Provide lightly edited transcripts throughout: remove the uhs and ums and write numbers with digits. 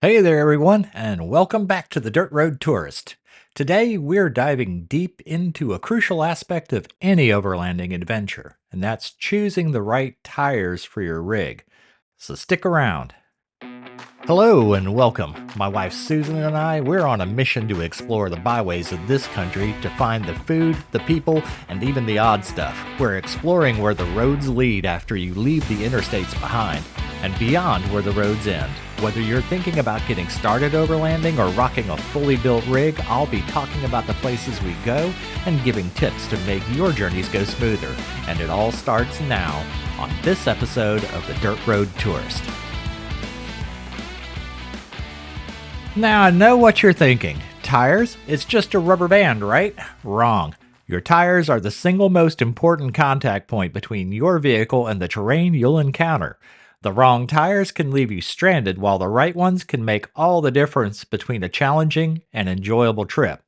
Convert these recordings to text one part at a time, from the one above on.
Hey there, everyone, and welcome back to the Dirt Road Tourist. Today, we're diving deep into a crucial aspect of any overlanding adventure, and that's choosing the right tires for your rig. So stick around. Hello and welcome. My wife Susan and I, we're on a mission to explore the byways of this country to find the food, the people, and even the odd stuff. We're exploring where the roads lead after you leave the interstates behind, and beyond where the roads end. Whether you're thinking about getting started overlanding or rocking a fully built rig, I'll be talking about the places we go and giving tips to make your journeys go smoother. And it all starts now on this episode of the Dirt Road Tourist. Now, I know what you're thinking. Tires? It's just a rubber band, right? Wrong. Your tires are the single most important contact point between your vehicle and the terrain you'll encounter. The wrong tires can leave you stranded, while the right ones can make all the difference between a challenging and enjoyable trip.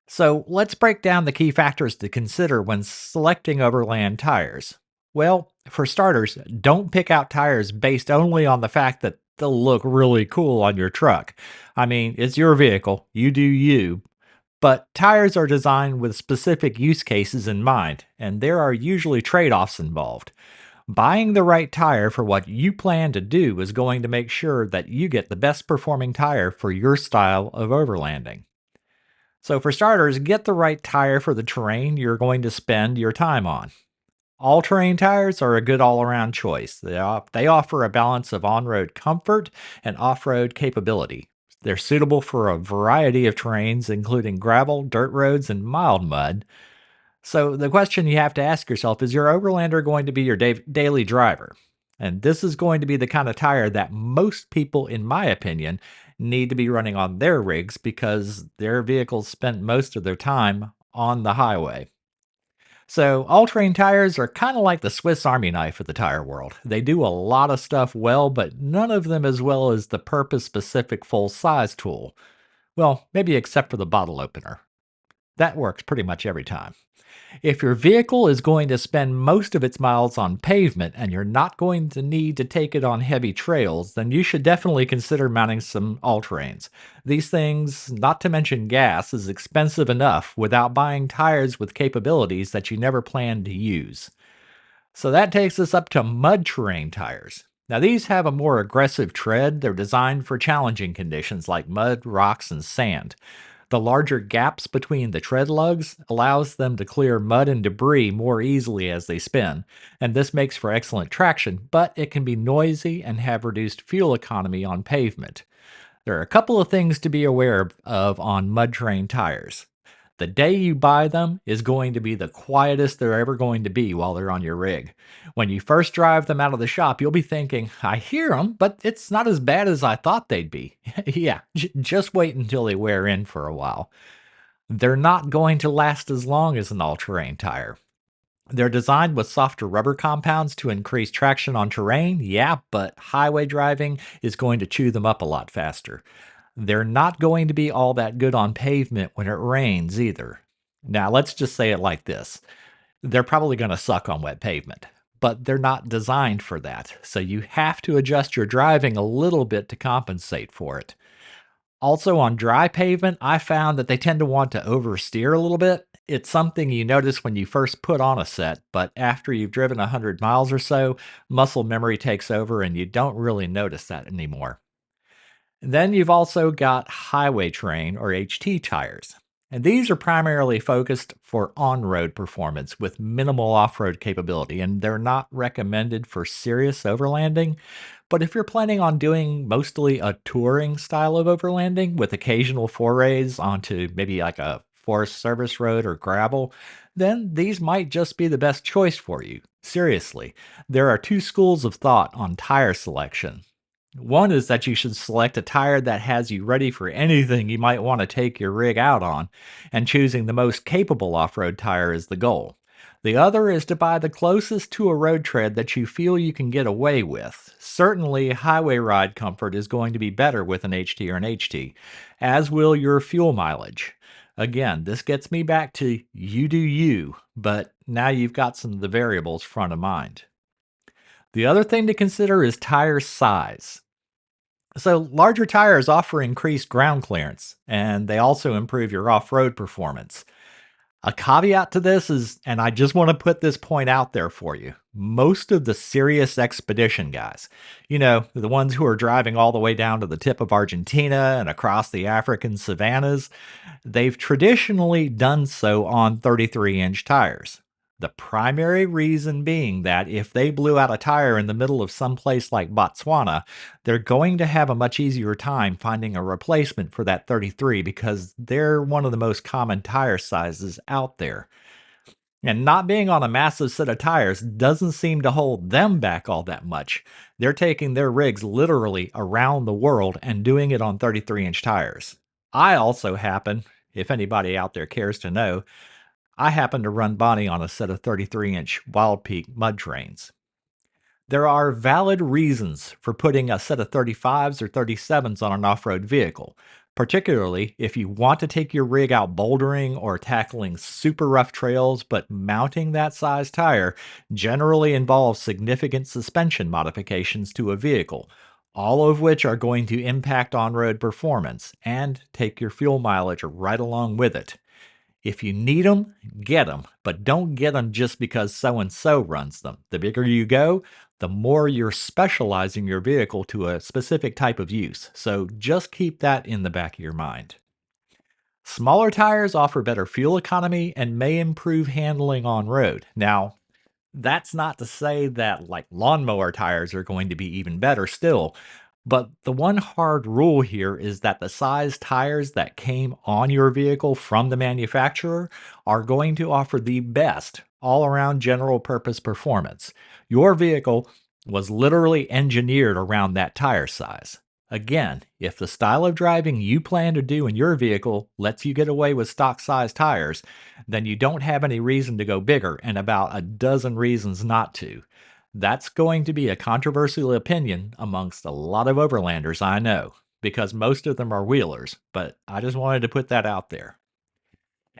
So, let's break down the key factors to consider when selecting overland tires. Well, for starters, don't pick out tires based only on the fact that they'll look really cool on your truck. I mean, it's your vehicle, you do you. But tires are designed with specific use cases in mind, and there are usually trade offs involved. Buying the right tire for what you plan to do is going to make sure that you get the best performing tire for your style of overlanding. So, for starters, get the right tire for the terrain you're going to spend your time on. All terrain tires are a good all around choice. They offer a balance of on road comfort and off road capability. They're suitable for a variety of terrains, including gravel, dirt roads, and mild mud. So, the question you have to ask yourself is, your Overlander going to be your daily driver? And this is going to be the kind of tire that most people, in my opinion, need to be running on their rigs because their vehicles spend most of their time on the highway. So, all terrain tires are kind of like the Swiss Army knife of the tire world. They do a lot of stuff well, but none of them as well as the purpose specific full size tool. Well, maybe except for the bottle opener. That works pretty much every time. If your vehicle is going to spend most of its miles on pavement and you're not going to need to take it on heavy trails, then you should definitely consider mounting some all-terrains. These things, not to mention gas, is expensive enough without buying tires with capabilities that you never planned to use. So that takes us up to mud terrain tires. Now, these have a more aggressive tread. They're designed for challenging conditions like mud, rocks, and sand. The larger gaps between the tread lugs allows them to clear mud and debris more easily as they spin, and this makes for excellent traction, but it can be noisy and have reduced fuel economy on pavement. There are a couple of things to be aware of on mud terrain tires. The day you buy them is going to be the quietest they're ever going to be while they're on your rig. When you first drive them out of the shop, you'll be thinking, I hear them, but it's not as bad as I thought they'd be. Yeah, just wait until they wear in for a while. They're not going to last as long as an all terrain tire. They're designed with softer rubber compounds to increase traction on terrain, yeah, but highway driving is going to chew them up a lot faster. They're not going to be all that good on pavement when it rains either. Now, let's just say it like this: they're probably going to suck on wet pavement, but they're not designed for that. So you have to adjust your driving a little bit to compensate for it. Also, on dry pavement, I found that they tend to want to oversteer a little bit. It's something you notice when you first put on a set, but after you've driven 100 miles or so, muscle memory takes over and you don't really notice that anymore. Then you've also got highway terrain or HT tires. And these are primarily focused for on road performance with minimal off road capability, and they're not recommended for serious overlanding. But if you're planning on doing mostly a touring style of overlanding with occasional forays onto maybe like a forest service road or gravel, then these might just be the best choice for you. Seriously, there are two schools of thought on tire selection. One is that you should select a tire that has you ready for anything you might want to take your rig out on, and choosing the most capable off road tire is the goal. The other is to buy the closest to a road tread that you feel you can get away with. Certainly, highway ride comfort is going to be better with an HT or an HT, as will your fuel mileage. Again, this gets me back to you do you, but now you've got some of the variables front of mind. The other thing to consider is tire size. So, larger tires offer increased ground clearance, and they also improve your off road performance. A caveat to this is, and I just want to put this point out there for you, most of the serious expedition guys, the ones who are driving all the way down to the tip of Argentina and across the African savannas, they've traditionally done so on 33-inch tires. The primary reason being that if they blew out a tire in the middle of some place like Botswana, they're going to have a much easier time finding a replacement for that 33 because they're one of the most common tire sizes out there. And not being on a massive set of tires doesn't seem to hold them back all that much. They're taking their rigs literally around the world and doing it on 33-inch tires. I also happen, if anybody out there cares to know, I happen to run Bonnie on a set of 33-inch Wild Peak mud trains. There are valid reasons for putting a set of 35s or 37s on an off road vehicle, particularly if you want to take your rig out bouldering or tackling super rough trails, but mounting that size tire generally involves significant suspension modifications to a vehicle, all of which are going to impact on road performance and take your fuel mileage right along with it. If you need them, get them, but don't get them just because so and so runs them. The bigger you go, the more you're specializing your vehicle to a specific type of use. So just keep that in the back of your mind. Smaller tires offer better fuel economy and may improve handling on road. Now, that's not to say that like lawnmower tires are going to be even better still, but the one hard rule here is that the size tires that came on your vehicle from the manufacturer are going to offer the best all around general purpose performance. Your vehicle was literally engineered around that tire size. Again, if the style of driving you plan to do in your vehicle lets you get away with stock size tires, then you don't have any reason to go bigger and about a dozen reasons not to. That's going to be a controversial opinion amongst a lot of overlanders I know, because most of them are wheelers, but I just wanted to put that out there.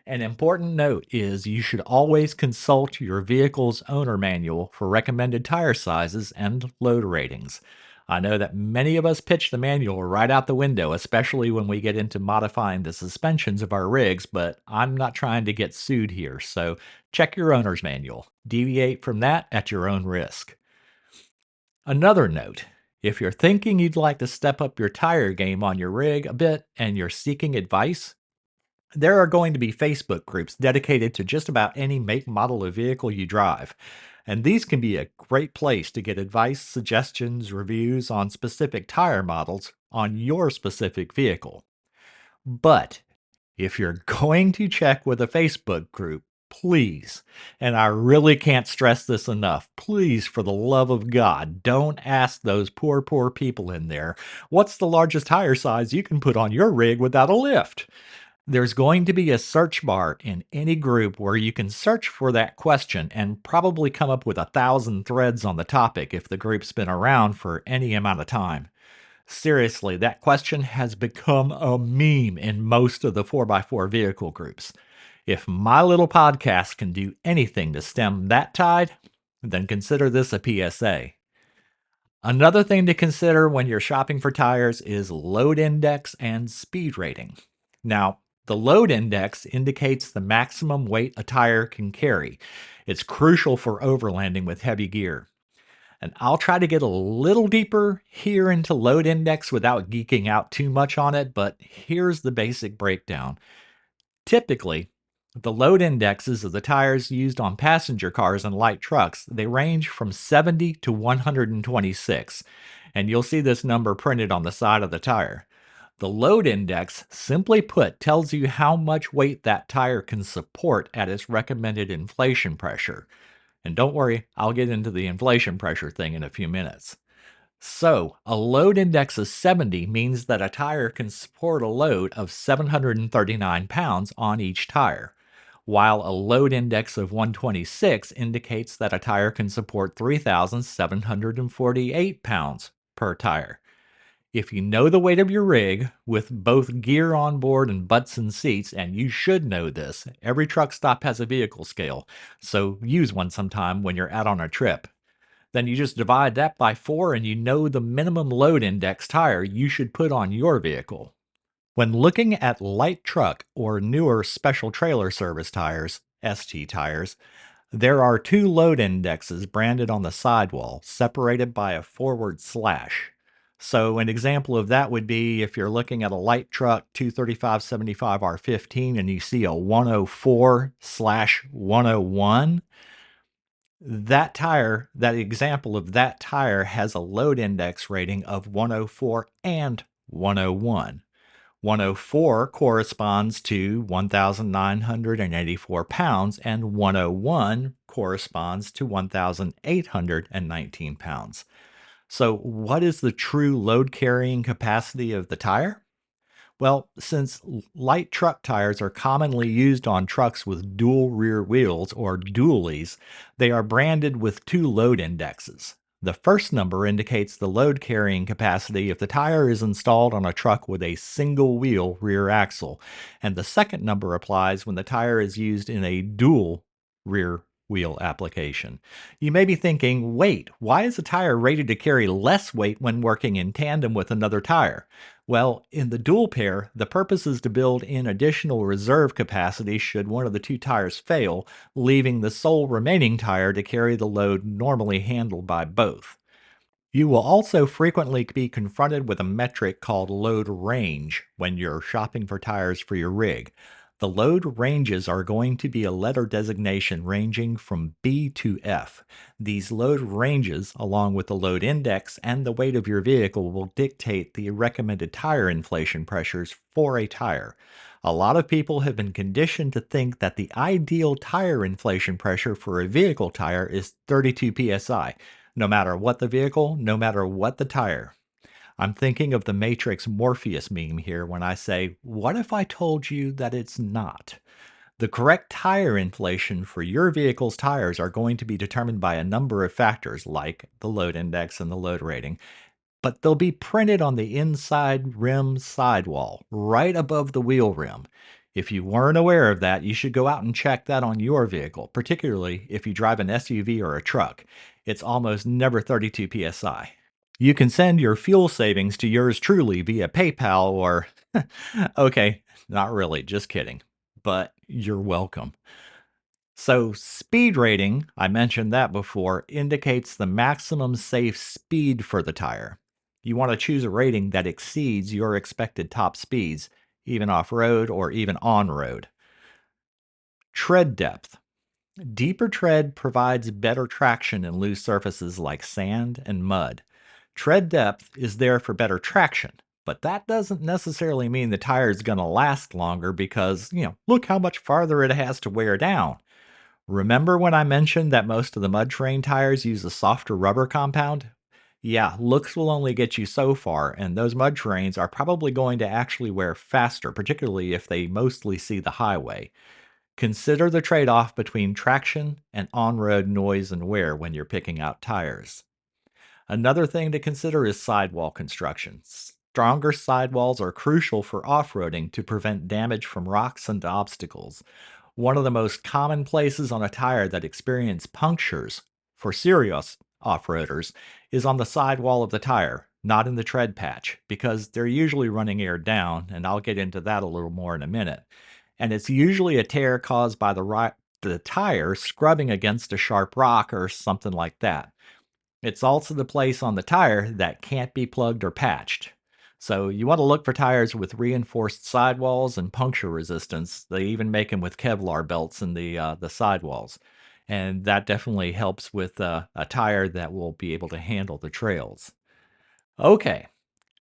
An important note is you should always consult your vehicle's owner manual for recommended tire sizes and load ratings. I know that many of us pitch the manual right out the window, especially when we get into modifying the suspensions of our rigs, but I'm not trying to get sued here, so check your owner's manual. Deviate from that at your own risk. Another note, if you're thinking you'd like to step up your tire game on your rig a bit and you're seeking advice, there are going to be Facebook groups dedicated to just about any make, model of vehicle you drive. And these can be a great place to get advice, suggestions, reviews on specific tire models on your specific vehicle. But if you're going to check with a Facebook group, please, and I really can't stress this enough, please, for the love of God, don't ask those poor people in there, what's the largest tire size you can put on your rig without a lift? There's going to be a search bar in any group where you can search for that question and probably come up with 1,000 threads on the topic if the group's been around for any amount of time. Seriously, that question has become a meme in most of the 4x4 vehicle groups. If my little podcast can do anything to stem that tide, then consider this a PSA. Another thing to consider when you're shopping for tires is load index and speed rating. Now, the load index indicates the maximum weight a tire can carry. It's crucial for overlanding with heavy gear. And I'll try to get a little deeper here into load index without geeking out too much on it, but here's the basic breakdown. Typically, the load indexes of the tires used on passenger cars and light trucks, they range from 70 to 126, and you'll see this number printed on the side of the tire. The load index, simply put, tells you how much weight that tire can support at its recommended inflation pressure. And don't worry, I'll get into the inflation pressure thing in a few minutes. So, a load index of 70 means that a tire can support a load of 739 pounds on each tire, while a load index of 126 indicates that a tire can support 3,748 pounds per tire. If you know the weight of your rig, with both gear on board and butts and seats, and you should know this, every truck stop has a vehicle scale, so use one sometime when you're out on a trip. Then you just divide that by 4 and you know the minimum load index tire you should put on your vehicle. When looking at light truck or newer special trailer service tires, ST tires, there are two load indexes branded on the sidewall, separated by a forward slash. So, an example of that would be if you're looking at a light truck 235/75 R15 and you see a 104/101, that tire, that example of that tire has a load index rating of 104 and 101. 104 corresponds to 1,984 pounds, and 101 corresponds to 1,819 pounds. So, what is the true load carrying capacity of the tire? Well, since light truck tires are commonly used on trucks with dual rear wheels or dualies, they are branded with two load indexes. The first number indicates the load carrying capacity if the tire is installed on a truck with a single wheel rear axle, and the second number applies when the tire is used in a dual rear wheel application. You may be thinking, wait, why is a tire rated to carry less weight when working in tandem with another tire? Well, in the dual pair, the purpose is to build in additional reserve capacity should one of the two tires fail, leaving the sole remaining tire to carry the load normally handled by both. You will also frequently be confronted with a metric called load range when you're shopping for tires for your rig. The load ranges are going to be a letter designation ranging from B to F. These load ranges, along with the load index and the weight of your vehicle, will dictate the recommended tire inflation pressures for a tire. A lot of people have been conditioned to think that the ideal tire inflation pressure for a vehicle tire is 32 psi. No matter what the vehicle, no matter what the tire. I'm thinking of the Matrix Morpheus meme here when I say, what if I told you that it's not? The correct tire inflation for your vehicle's tires are going to be determined by a number of factors like the load index and the load rating, but they'll be printed on the inside rim sidewall, right above the wheel rim. If you weren't aware of that, you should go out and check that on your vehicle, particularly if you drive an SUV or a truck. It's almost never 32 psi. You can send your fuel savings to yours truly via PayPal or, okay, not really, just kidding, but you're welcome. So, speed rating, I mentioned that before, indicates the maximum safe speed for the tire. You want to choose a rating that exceeds your expected top speeds, even off road or even on road. Tread depth. Deeper tread provides better traction in loose surfaces like sand and mud. Tread depth is there for better traction, but that doesn't necessarily mean the tire is going to last longer because, look how much farther it has to wear down. Remember when I mentioned that most of the mud terrain tires use a softer rubber compound? Yeah, looks will only get you so far, and those mud terrains are probably going to actually wear faster, particularly if they mostly see the highway. Consider the trade off between traction and on road noise and wear when you're picking out tires. Another thing to consider is sidewall construction. Stronger sidewalls are crucial for off roading to prevent damage from rocks and obstacles. One of the most common places on a tire that experience punctures for serious off-roaders is on the sidewall of the tire, not in the tread patch, because they're usually running air down, and I'll get into that a little more in a minute. And it's usually a tear caused by the tire scrubbing against a sharp rock or something like that. It's also the place on the tire that can't be plugged or patched. So you want to look for tires with reinforced sidewalls and puncture resistance. They even make them with Kevlar belts in the sidewalls. And that definitely helps with a tire that will be able to handle the trails. Okay,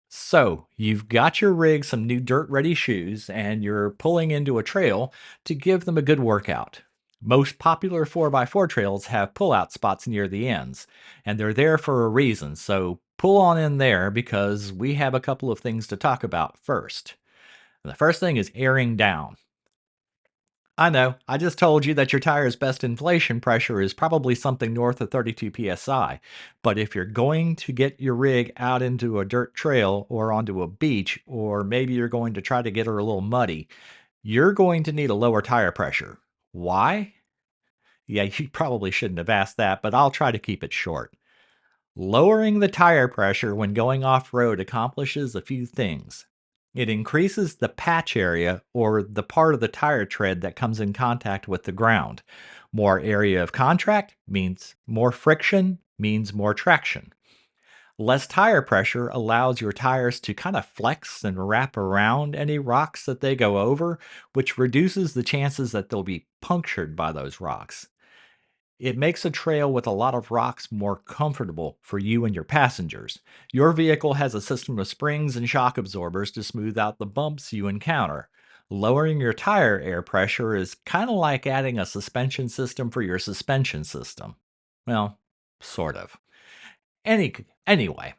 so you've got your rig some new dirt ready shoes and you're pulling into a trail to give them a good workout. Most popular 4x4 trails have pull-out spots near the ends, and they're there for a reason, so pull on in there because we have a couple of things to talk about first. The first thing is airing down. I know, I just told you that your tire's best inflation pressure is probably something north of 32 psi, but if you're going to get your rig out into a dirt trail or onto a beach, or maybe you're going to try to get her a little muddy, you're going to need a lower tire pressure. Why? Yeah, you probably shouldn't have asked that, but I'll try to keep it short. Lowering the tire pressure when going off road accomplishes a few things. It increases the patch area, or the part of the tire tread that comes in contact with the ground. More area of contact means more friction, means more traction. Less tire pressure allows your tires to kind of flex and wrap around any rocks that they go over, which reduces the chances that they'll be punctured by those rocks. It makes a trail with a lot of rocks more comfortable for you and your passengers. Your vehicle has a system of springs and shock absorbers to smooth out the bumps you encounter. Lowering your tire air pressure is kind of like adding a suspension system for your suspension system. Well, sort of. Anyway,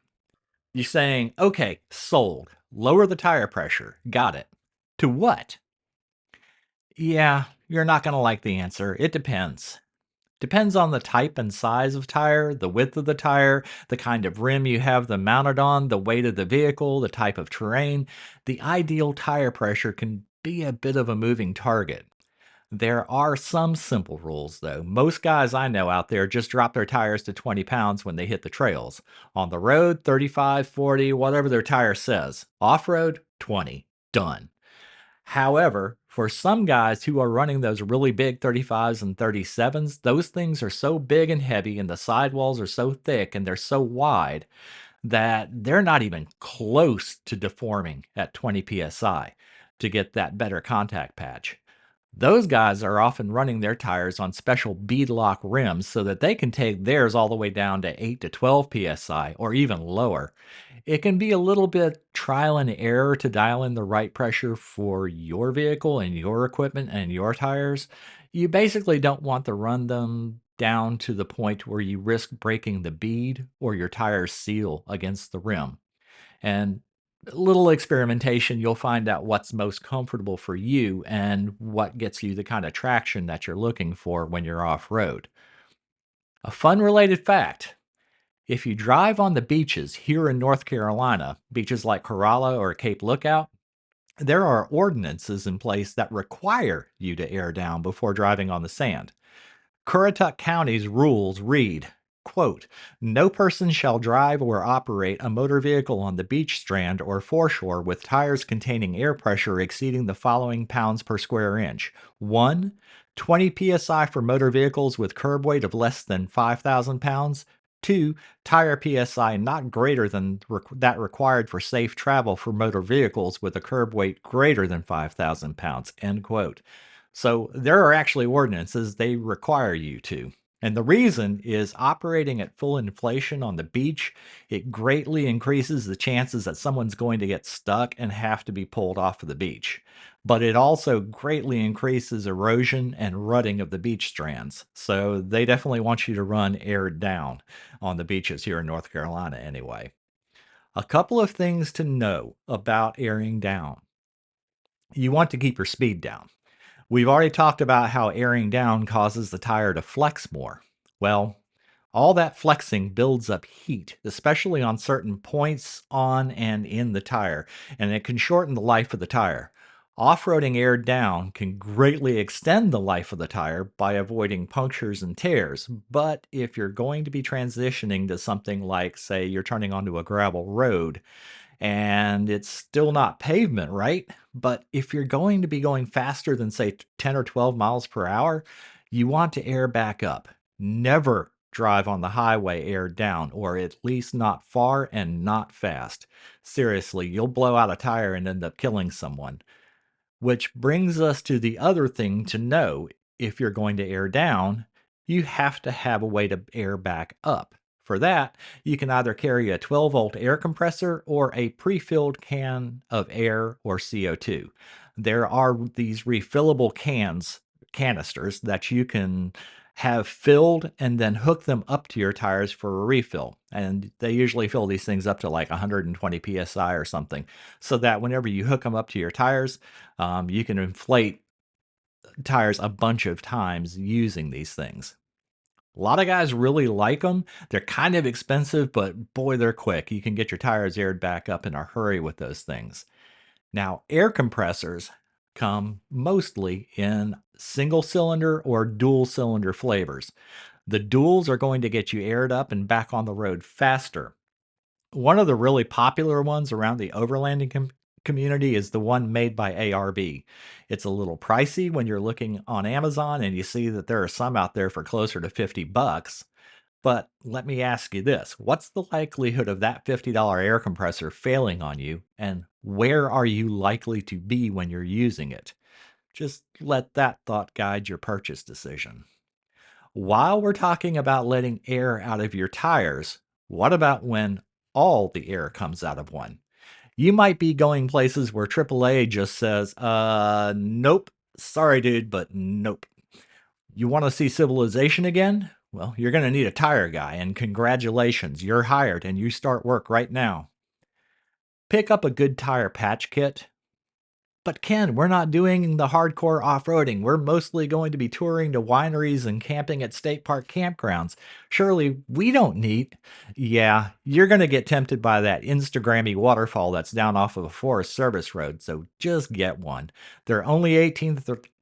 you're saying, okay, sold. Lower the tire pressure. Got it. To what? Yeah, you're not going to like the answer. It depends. Depends on the type and size of tire, the width of the tire, the kind of rim you have them mounted on, the weight of the vehicle, the type of terrain. The ideal tire pressure can be a bit of a moving target. There are some simple rules, though. Most guys I know out there just drop their tires to 20 pounds when they hit the trails. On the road, 35, 40, whatever their tire says. Off road, 20. Done. However, for some guys who are running those really big 35s and 37s, those things are so big and heavy and the sidewalls are so thick and they're so wide that they're not even close to deforming at 20 psi to get that better contact patch. Those guys are often running their tires on special beadlock rims so that they can take theirs all the way down to 8 to 12 psi or even lower. It can be a little bit trial and error to dial in the right pressure for your vehicle and your equipment and your tires. You basically don't want to run them down to the point where you risk breaking the bead or your tires seal against the rim. And a little experimentation, you'll find out what's most comfortable for you and what gets you the kind of traction that you're looking for when you're off road. A fun related fact: if you drive on the beaches here in North Carolina, beaches like Corolla or Cape Lookout, there are ordinances in place that require you to air down before driving on the sand. Currituck County's rules read, quote, "No person shall drive or operate a motor vehicle on the beach strand or foreshore with tires containing air pressure exceeding the following pounds per square inch. 1. 20 psi for motor vehicles with curb weight of less than 5,000 pounds. 2. Tire psi not greater than that required for safe travel for motor vehicles with a curb weight greater than 5,000 pounds." End quote. So there are actually ordinances they require you to. And the reason is operating at full inflation on the beach, it greatly increases the chances that someone's going to get stuck and have to be pulled off of the beach. But it also greatly increases erosion and rutting of the beach strands. So they definitely want you to run aired down on the beaches here in North Carolina anyway. A couple of things to know about airing down. You want to keep your speed down. We've already talked about how airing down causes the tire to flex more. Well, all that flexing builds up heat, especially on certain points on and in the tire, and it can shorten the life of the tire. Off-roading aired down can greatly extend the life of the tire by avoiding punctures and tears, but if you're going to be transitioning to something like, say, you're turning onto a gravel road, and it's still not pavement, right? But if you're going to be going faster than, say, 10 or 12 miles per hour, you want to air back up. Never drive on the highway aired down, or at least not far and not fast. Seriously, you'll blow out a tire and end up killing someone. Which brings us to the other thing to know. If you're going to air down, you have to have a way to air back up. For that, you can either carry a 12-volt air compressor or a pre-filled can of air or CO2. There are these refillable canisters that you can have filled and then hook them up to your tires for a refill. And they usually fill these things up to like 120 psi or something, so that whenever you hook them up to your tires, you can inflate tires a bunch of times using these things. A lot of guys really like them. They're kind of expensive, but boy, they're quick. You can get your tires aired back up in a hurry with those things. Now, air compressors come mostly in single cylinder or dual cylinder flavors. The duals are going to get you aired up and back on the road faster. One of the really popular ones around the overlanding community is the one made by ARB. It's a little pricey when you're looking on Amazon and you see that there are some out there for closer to 50 bucks. But let me ask you this, what's the likelihood of that $50 air compressor failing on you, and where are you likely to be when you're using it? Just let that thought guide your purchase decision. While we're talking about letting air out of your tires, what about when all the air comes out of one? You might be going places where AAA just says, nope, sorry, dude, but nope. You want to see civilization again? Well, you're going to need a tire guy, and congratulations, you're hired and you start work right now. Pick up a good tire patch kit. But Ken, we're not doing the hardcore off-roading. We're mostly going to be touring to wineries and camping at state park campgrounds. Surely we don't need. Yeah, you're going to get tempted by that Instagrammy waterfall that's down off of a Forest Service road, so just get one. They're only 18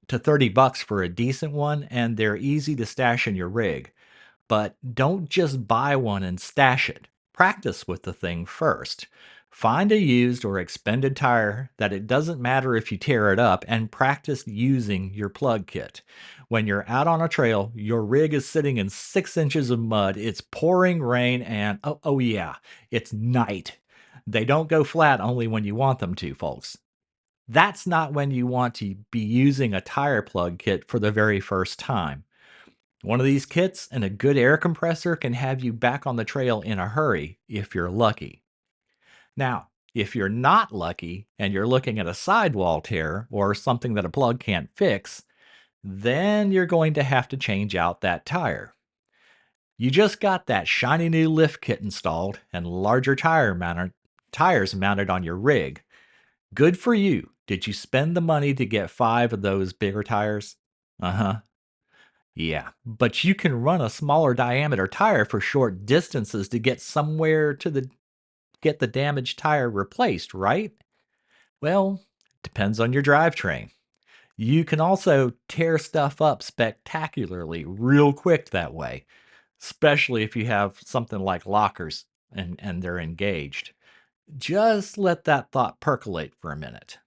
to 30 bucks for a decent one, and they're easy to stash in your rig. But don't just buy one and stash it. Practice with the thing first. Find a used or expended tire that it doesn't matter if you tear it up, and practice using your plug kit. When you're out on a trail, your rig is sitting in 6 inches of mud, it's pouring rain, and oh yeah, it's night. They don't go flat only when you want them to, folks. That's not when you want to be using a tire plug kit for the very first time. One of these kits and a good air compressor can have you back on the trail in a hurry if you're lucky. Now, if you're not lucky and you're looking at a sidewall tear or something that a plug can't fix, then you're going to have to change out that tire. You just got that shiny new lift kit installed and larger tires mounted on your rig. Good for you. Did you spend the money to get 5 of those bigger tires? Uh huh. Yeah, but you can run a smaller diameter tire for short distances to get somewhere to get the damaged tire replaced, right? Well, depends on your drivetrain. You can also tear stuff up spectacularly real quick that way, especially if you have something like lockers and they're engaged. Just let that thought percolate for a minute.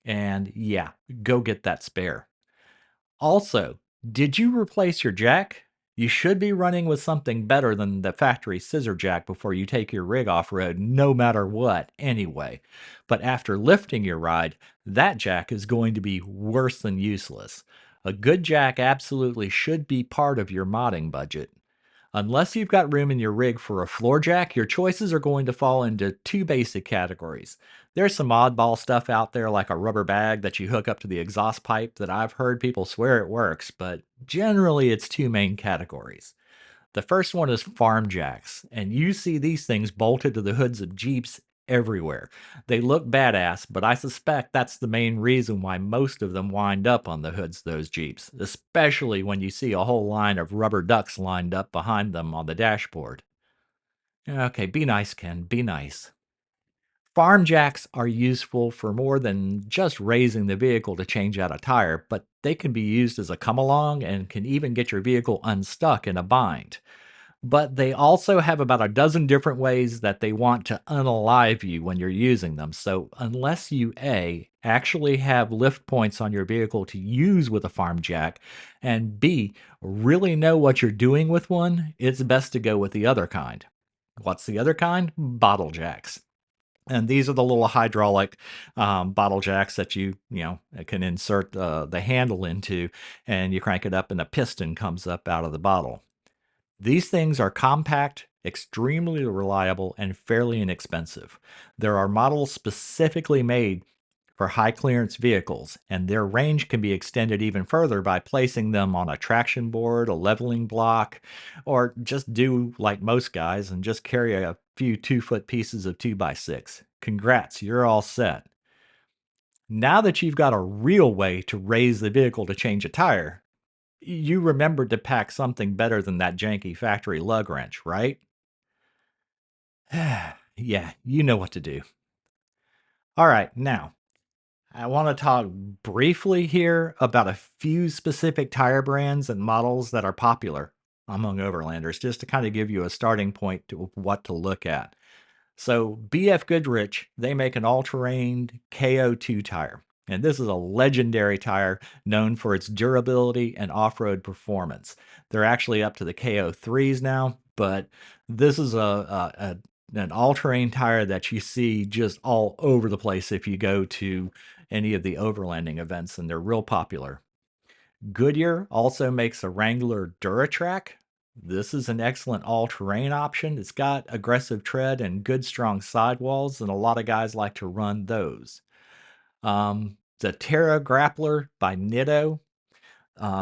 And yeah, go get that spare. Also, did you replace your jack? You should be running with something better than the factory scissor jack before you take your rig off road, no matter what, anyway. But after lifting your ride, that jack is going to be worse than useless. A good jack absolutely should be part of your modding budget. Unless you've got room in your rig for a floor jack, your choices are going to fall into two basic categories. There's some oddball stuff out there like a rubber bag that you hook up to the exhaust pipe that I've heard people swear it works, but generally it's two main categories. The first one is farm jacks, and you see these things bolted to the hoods of Jeeps everywhere. They look badass, but I suspect that's the main reason why most of them wind up on the hoods of those Jeeps, especially when you see a whole line of rubber ducks lined up behind them on the dashboard. Okay, be nice, Ken, be nice. Farm jacks are useful for more than just raising the vehicle to change out a tire, but they can be used as a come along and can even get your vehicle unstuck in a bind. But they also have about a dozen different ways that they want to unalive you when you're using them. So unless you A, actually have lift points on your vehicle to use with a farm jack, and B, really know what you're doing with one, it's best to go with the other kind. What's the other kind? Bottle jacks. And these are the little hydraulic bottle jacks that you can insert the handle into, and you crank it up, and the piston comes up out of the bottle. These things are compact, extremely reliable, and fairly inexpensive. There are models specifically made for high clearance vehicles, and their range can be extended even further by placing them on a traction board, a leveling block, or just do like most guys and just carry a few 2-foot pieces of 2x6. Congrats, you're all set. Now that you've got a real way to raise the vehicle to change a tire, you remembered to pack something better than that janky factory lug wrench, right? Yeah, you know what to do. All right, now I want to talk briefly here about a few specific tire brands and models that are popular. among overlanders, just to kind of give you a starting point to what to look at. So BF Goodrich, they make an all-terrain KO2 tire. And this is a legendary tire known for its durability and off-road performance. They're actually up to the KO3s now, but this is an all-terrain tire that you see just all over the place if you go to any of the overlanding events, and they're real popular. Goodyear also makes a Wrangler Duratrack. This is an excellent all-terrain option. It's got aggressive tread and good strong sidewalls, and a lot of guys like to run those. The Terra Grappler by Nitto.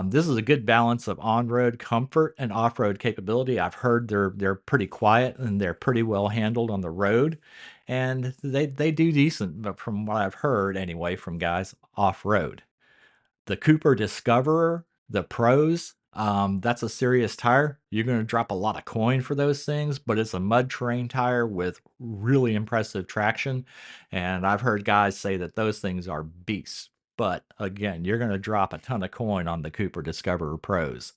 This is a good balance of on-road comfort and off-road capability. I've heard they're pretty quiet and they're pretty well handled on the road, and they do decent, but from what I've heard anyway from guys off-road. The Cooper Discoverer, the Pros, that's a serious tire. You're going to drop a lot of coin for those things, but it's a mud terrain tire with really impressive traction. And I've heard guys say that those things are beasts. But again, you're going to drop a ton of coin on the Cooper Discoverer Pros.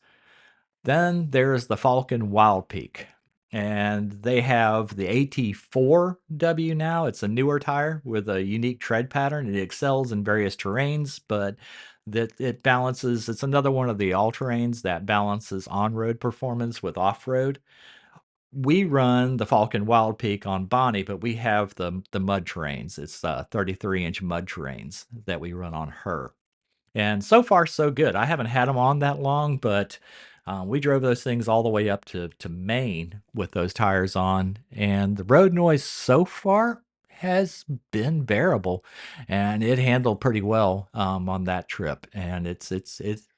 Then there's the Falcon Wild Peak. And they have the AT4W now. It's a newer tire with a unique tread pattern. It excels in various terrains, but that it balances, it's another one of the all-terrains that balances on-road performance with off-road. We run the Falcon Wild Peak on Bonnie, but we have the mud terrains. It's 33-inch mud terrains that we run on her. And so far, so good. I haven't had them on that long, but we drove those things all the way up to Maine with those tires on, and the road noise so far has been bearable, and it handled pretty well on that trip, and it's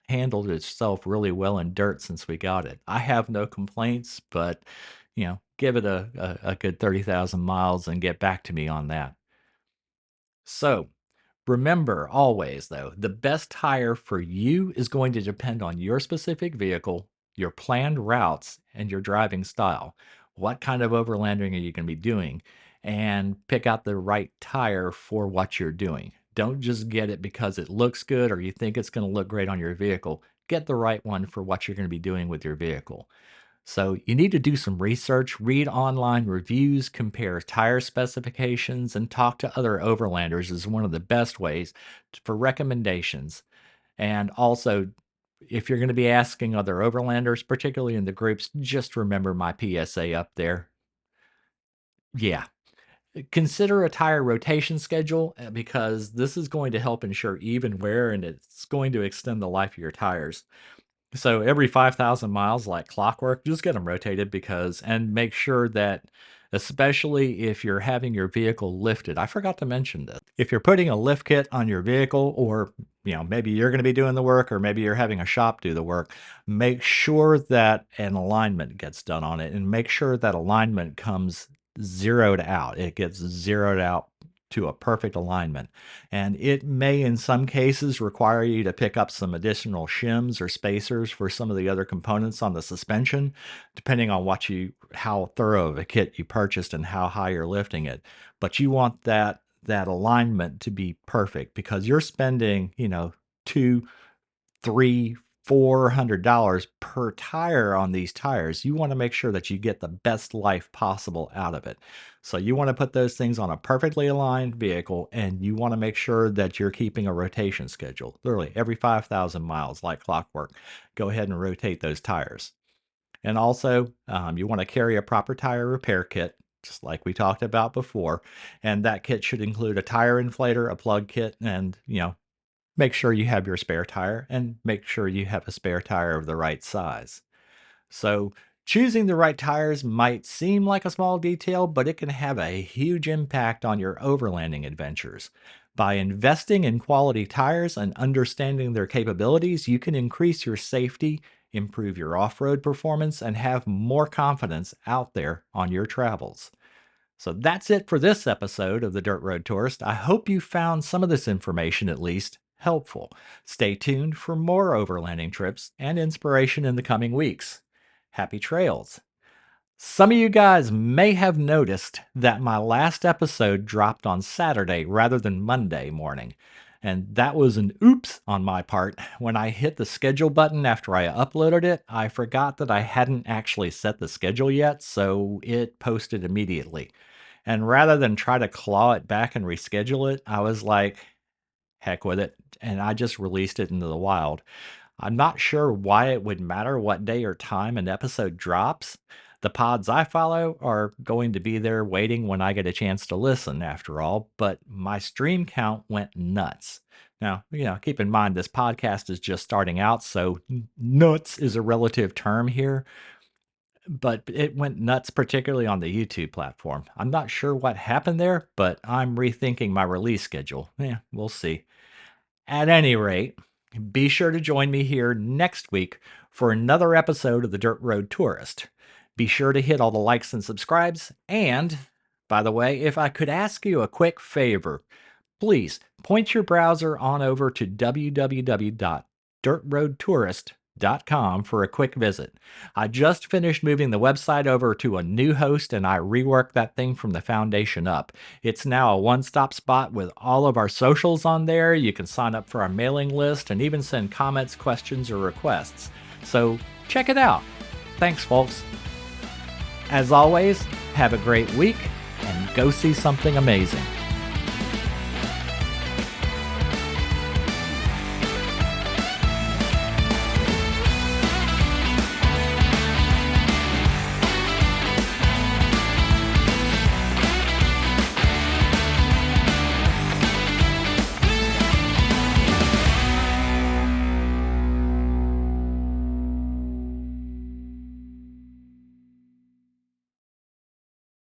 handled itself really well in dirt since we got it. I have no complaints, but give it a good 30,000 miles and get back to me on that. So remember always, though, the best tire for you is going to depend on your specific vehicle, your planned routes, and your driving style. What kind of overlanding are you going to be doing? And pick out the right tire for what you're doing. Don't just get it because it looks good or you think it's going to look great on your vehicle. Get the right one for what you're going to be doing with your vehicle. So you need to do some research, read online reviews, compare tire specifications, and talk to other overlanders is one of the best ways for recommendations. And also, if you're going to be asking other overlanders, particularly in the groups, just remember my PSA up there. Yeah. Consider a tire rotation schedule because this is going to help ensure even wear and it's going to extend the life of your tires. So every 5,000 miles, like clockwork, just get them rotated and make sure that, especially if you're having your vehicle lifted, I forgot to mention this. If you're putting a lift kit on your vehicle, or, maybe you're going to be doing the work, or maybe you're having a shop do the work, make sure that an alignment gets done on it and make sure that alignment comes zeroed out. It gets zeroed out to a perfect alignment. And it may, in some cases, require you to pick up some additional shims or spacers for some of the other components on the suspension, depending on how thorough of a kit you purchased and how high you're lifting it. But you want that alignment to be perfect because you're spending, two, three, $400 per tire on these tires. You want to make sure that you get the best life possible out of it. So you want to put those things on a perfectly aligned vehicle, and you want to make sure that you're keeping a rotation schedule. Literally every 5,000 miles, like clockwork, go ahead and rotate those tires. And also, you want to carry a proper tire repair kit, just like we talked about before. And that kit should include a tire inflator, a plug kit, and, make sure you have your spare tire and make sure you have a spare tire of the right size. So choosing the right tires might seem like a small detail, but it can have a huge impact on your overlanding adventures. By investing in quality tires and understanding their capabilities, you can increase your safety, improve your off-road performance, and have more confidence out there on your travels. So that's it for this episode of the Dirt Road Tourist. I hope you found some of this information at least helpful. Stay tuned for more overlanding trips and inspiration in the coming weeks. Happy trails. Some of you guys may have noticed that my last episode dropped on Saturday rather than Monday morning. And that was an oops on my part. When I hit the schedule button after I uploaded it, I forgot that I hadn't actually set the schedule yet, so it posted immediately. And rather than try to claw it back and reschedule it, I was like, heck with it. And I just released it into the wild. I'm not sure why it would matter what day or time an episode drops. The pods I follow are going to be there waiting when I get a chance to listen, after all, but my stream count went nuts. Now, keep in mind this podcast is just starting out, so nuts is a relative term here, but it went nuts, particularly on the YouTube platform. I'm not sure what happened there, but I'm rethinking my release schedule. Yeah, we'll see. At any rate, be sure to join me here next week for another episode of the Dirt Road Tourist. Be sure to hit all the likes and subscribes. And, by the way, if I could ask you a quick favor, please point your browser on over to www.dirtroadtourist.com for a quick visit. I just finished moving the website over to a new host and I reworked that thing from the foundation up. It's now a one-stop spot with all of our socials on there. You can sign up for our mailing list and even send comments, questions, or requests. So check it out. Thanks, folks. As always, have a great week and go see something amazing.